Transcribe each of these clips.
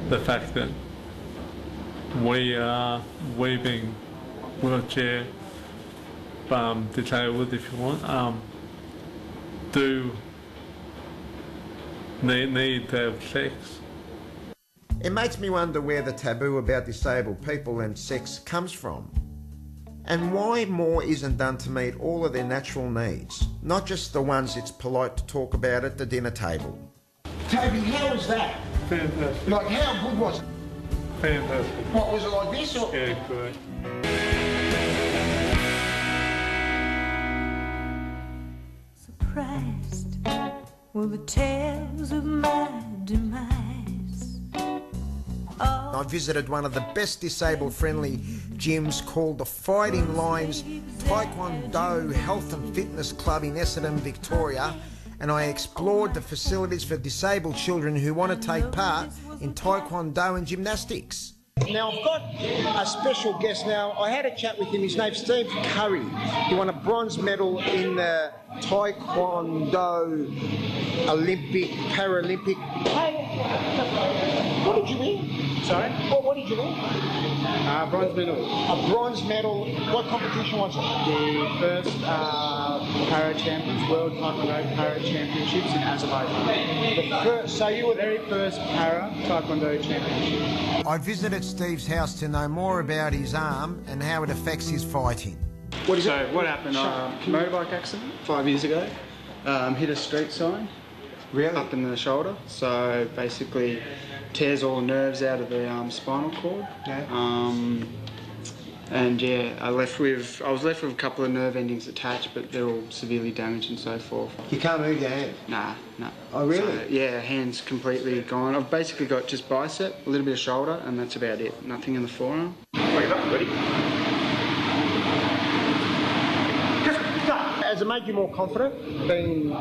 the fact that we are being wheelchair disabled, if you want, do need to have sex. It makes me wonder where the taboo about disabled people and sex comes from, and why more isn't done to meet all of their natural needs, not just the ones it's polite to talk about at the dinner table. Toby, how was that? Fantastic. Like, how good was it? Fantastic. What, was it like this or? Yeah, good. Surprised were the tales of my demise. I visited one of the best disabled-friendly gyms called the Fighting Lions Taekwondo Health and Fitness Club in Essendon, Victoria, and I explored the facilities for disabled children who want to take part in Taekwondo and gymnastics. Now, I've got a special guest now. I had a chat with him. His name's Steve Curry. He won a bronze medal in the Taekwondo Olympic, Paralympic. Hey, what did you win? Sorry? What did you win? Bronze medal. A bronze medal. What competition was it? The first Para Champions, World Taekwondo Para Championships in Azerbaijan. So you were the very first Para Taekwondo Championship. I visited Steve's house to know more about his arm and how it affects his fighting. What is it? So what happened? Motorbike accident 5 years ago. Hit a street sign. Really? Up in the shoulder. So basically tears all the nerves out of the spinal cord. Yeah. And yeah, I was left with a couple of nerve endings attached, but they're all severely damaged and so forth. You can't move your hand? Nah. Oh, really? So, yeah, hand's completely gone. I've basically got just bicep, a little bit of shoulder, and that's about it. Nothing in the forearm. Ready? Has it made you more confident being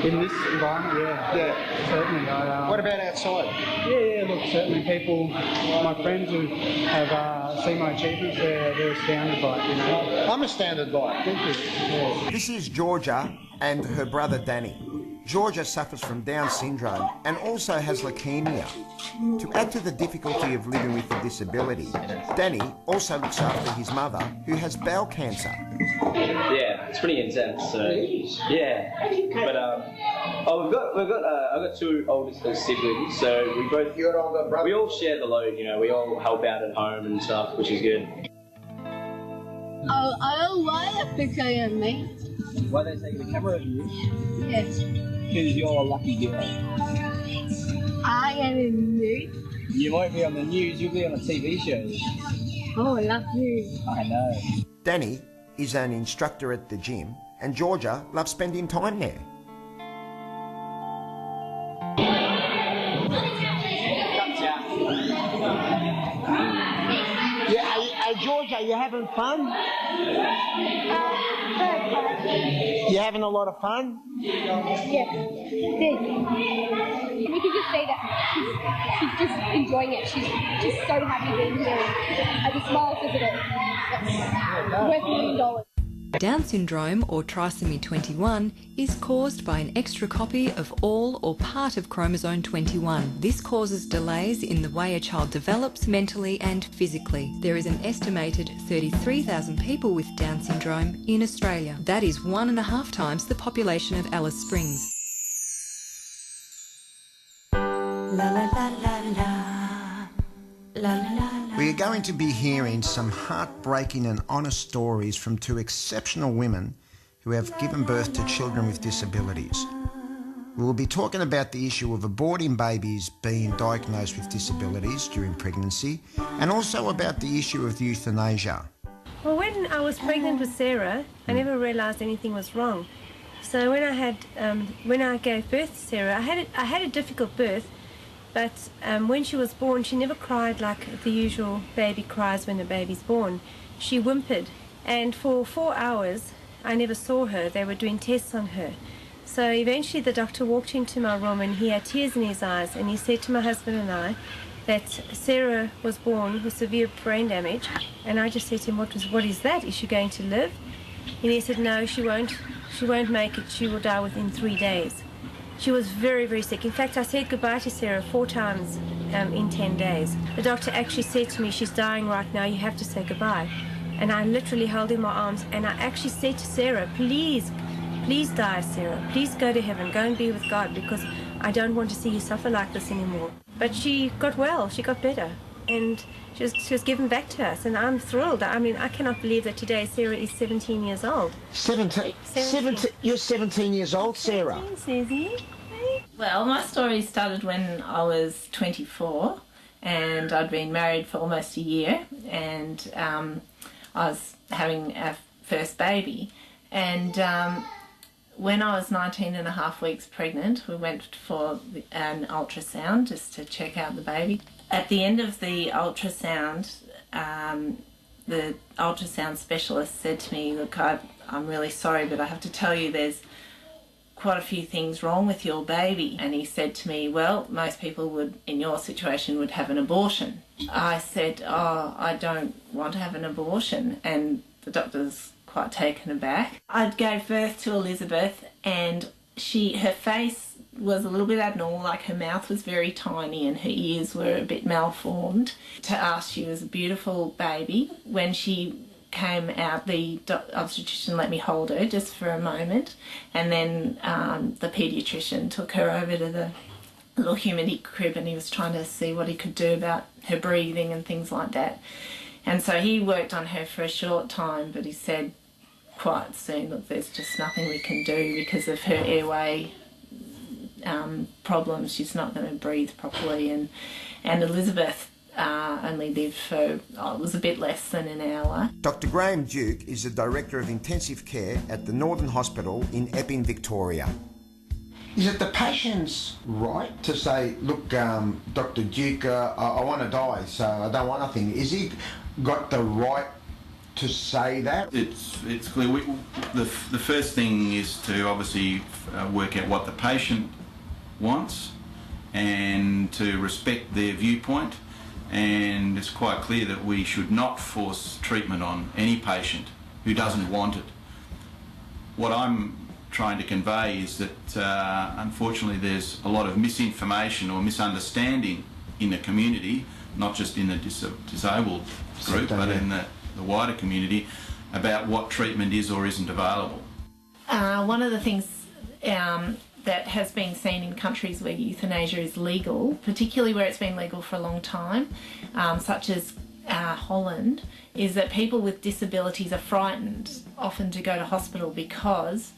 In this environment, yeah, certainly. What about outside? Yeah, look, certainly people, my friends who have seen my achievements, they're astounded by it, you know. I'm astounded by it. Thank you. Yeah. This is Georgia and her brother Danny. Georgia suffers from Down syndrome and also has leukemia. To add to the difficulty of living with a disability, Danny also looks after his mother, who has bowel cancer. Yeah, it's pretty intense. So yeah, but I've got two older siblings, so we both we all share the load. You know, we all help out at home and stuff, which is good. Oh, I don't want a picture of me. Why are they taking the camera of you? Yes. Because you're a lucky girl. I am in the news. You won't be on the news, you'll be on a TV show. Oh, I love you. I know. Danny is an instructor at the gym and Georgia loves spending time there. Yeah, George, are you having fun? You having a lot of fun? Yes. We can just say that she's just enjoying it. She's just so happy being here. And the smile says it all. Worth $1 million. Down syndrome, or trisomy 21, is caused by an extra copy of all or part of chromosome 21. This causes delays in the way a child develops mentally and physically. There is an estimated 33,000 people with Down syndrome in Australia. That is 1.5 times the population of Alice Springs. La la la la la. La la la. We are going to be hearing some heartbreaking and honest stories from two exceptional women who have given birth to children with disabilities. We will be talking about the issue of aborting babies being diagnosed with disabilities during pregnancy, and also about the issue of euthanasia. Well, when I was pregnant with Sarah, I never realised anything was wrong. So when I gave birth to Sarah, I had a difficult birth. But when she was born, she never cried like the usual baby cries when a baby's born. She whimpered, and for 4 hours I never saw her. They were doing tests on her. So eventually the doctor walked into my room and he had tears in his eyes, and he said to my husband and I that Sarah was born with severe brain damage. And I just said to him, what is that? Is she going to live? And he said, no, she won't make it. She will die within 3 days. She was very, very sick. In fact, I said goodbye to Sarah 4 times in 10 days. The doctor actually said to me, she's dying right now, you have to say goodbye. And I literally held in my arms, and I actually said to Sarah, please die, Sarah. Please go to heaven, go and be with God, because I don't want to see you suffer like this anymore. But she got well, she got better, and she was given back to us, and I'm thrilled. I mean, I cannot believe that today Sarah is 17 years old. 17? 17. You're 17 years old, Sarah. 17, Susie. Well, my story started when I was 24, and I'd been married for almost a year, and I was having our first baby. And when I was 19 and a half weeks pregnant, we went for an ultrasound just to check out the baby. At the end of the ultrasound, the ultrasound specialist said to me, look, I'm really sorry, but I have to tell you there's quite a few things wrong with your baby. And he said to me, well, most people would, in your situation, would have an abortion. I said, oh, I don't want to have an abortion. And the doctor's quite taken aback. I gave birth to Elizabeth, and her face was a little bit abnormal, like her mouth was very tiny and her ears were a bit malformed. To us, she was a beautiful baby. When she came out, the obstetrician let me hold her just for a moment, and then the paediatrician took her over to the little humidity crib, and he was trying to see what he could do about her breathing and things like that. And so he worked on her for a short time, but he said quite soon, look, there's just nothing we can do because of her airway problems. She's not going to breathe properly. And Elizabeth only lived for, it was a bit less than an hour. Dr. Graham Duke is the Director of Intensive Care at the Northern Hospital in Epping, Victoria. Is it the patient's right to say, look, Dr. Duke, I want to die, so I don't want nothing? Is he got the right to say that? It's clear. The first thing is to obviously work out what the patient wants and to respect their viewpoint, and it's quite clear that we should not force treatment on any patient who doesn't want it. What I'm trying to convey is that unfortunately there's a lot of misinformation or misunderstanding in the community, not just in the disabled group, but in the wider community, about what treatment is or isn't available. One of the things that has been seen in countries where euthanasia is legal, particularly where it's been legal for a long time, such as Holland, is that people with disabilities are frightened often to go to hospital because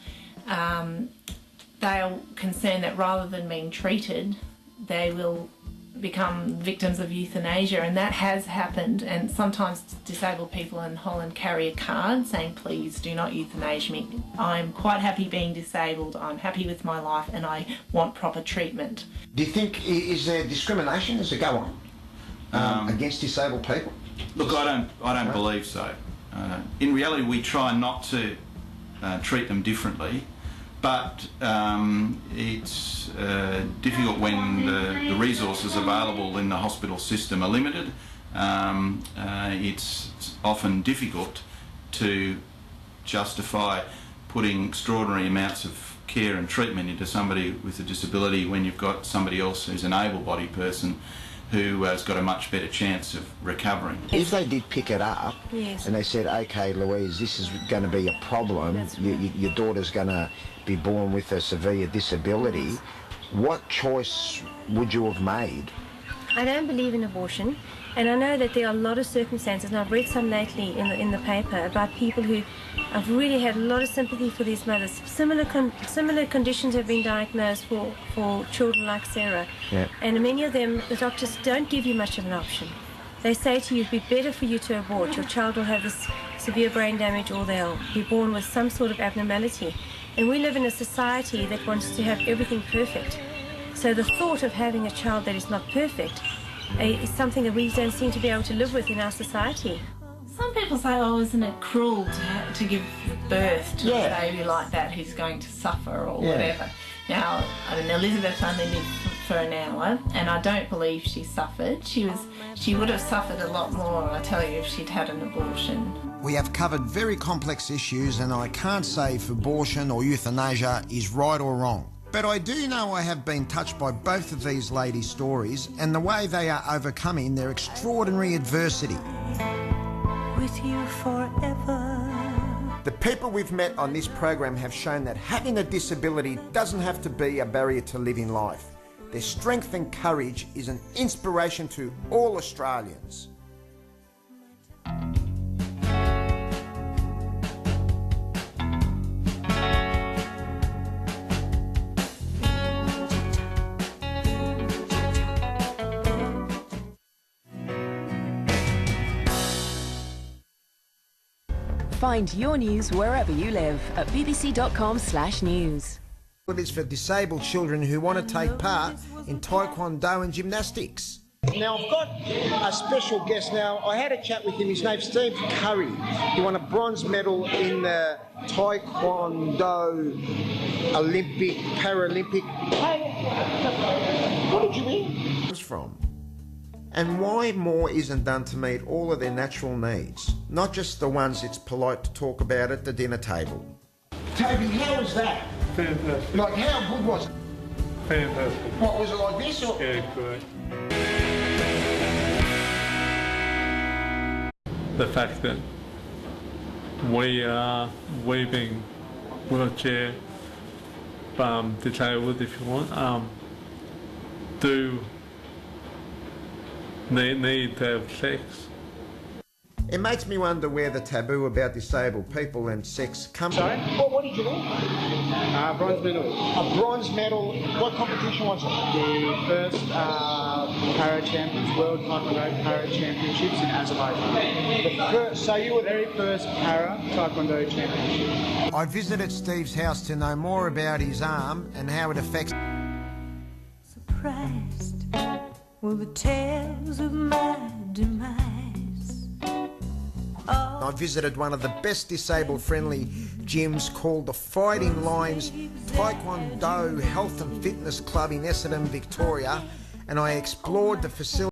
they are concerned that rather than being treated, they will become victims of euthanasia, and that has happened. And sometimes disabled people in Holland carry a card saying, please do not euthanize me. I'm quite happy being disabled, I'm happy with my life, and I want proper treatment. Do you think, is there discrimination as a go on against disabled people? Look, I don't believe so. In reality, we try not to treat them differently, but it's difficult when the resources available in the hospital system are limited. It's often difficult to justify putting extraordinary amounts of care and treatment into somebody with a disability when you've got somebody else who's an able-bodied person who has got a much better chance of recovering. If they did pick it up, yes, and they said, okay, Louise, this is going to be a problem, right, your daughter's going to be born with a severe disability, what choice would you have made? I don't believe in abortion, and I know that there are a lot of circumstances, and I've read some lately in the paper about people who have really had a lot of sympathy for these mothers. Similar conditions have been diagnosed for children like Sarah, yeah, and many of them, the doctors don't give you much of an option. They say to you, it'd be better for you to abort. Your child will have this severe brain damage, or they'll be born with some sort of abnormality. And we live in a society that wants to have everything perfect. So the thought of having a child that is not perfect is something that we don't seem to be able to live with in our society. Some people say, oh, isn't it cruel to give birth to a baby like that who's going to suffer or whatever. Now, I mean, Elizabeth only lived for an hour, and I don't believe she suffered. She would have suffered a lot more, I tell you, if she'd had an abortion. We have covered very complex issues, and I can't say if abortion or euthanasia is right or wrong. But I do know I have been touched by both of these ladies' stories and the way they are overcoming their extraordinary adversity. With you forever. The people we've met on this program have shown that having a disability doesn't have to be a barrier to living life. Their strength and courage is an inspiration to all Australians. Find your news wherever you live at bbc.com/news. It is for disabled children who want to take part in taekwondo and gymnastics. Now, I've got a special guest now. I had a chat with him. His name's Steve Curry. He won a bronze medal in the taekwondo Olympic, Paralympic. Hey, what did you win? Comes from. And why more isn't done to meet all of their natural needs, not just the ones it's polite to talk about at the dinner table. Toby, how was that? Fantastic. Like, how good was it? Fantastic. What, was it like this or? Yeah, correct. The fact that we are weaving wheelchair disabled, if you want, do need to have sex. It makes me wonder where the taboo about disabled people and sex comes from. Sorry? What did you win? Bronze medal. A bronze medal. What competition was it? The first Para Champions, World Taekwondo Para Championships in Azerbaijan. The first, so you were The very first Para Taekwondo Championship. I visited Steve's house to know more about his arm and how it affects. Surprised were the tales of my demise. I visited one of the best disabled-friendly gyms called the Fighting Lions Taekwondo Health and Fitness Club in Essendon, Victoria, and I explored the facility.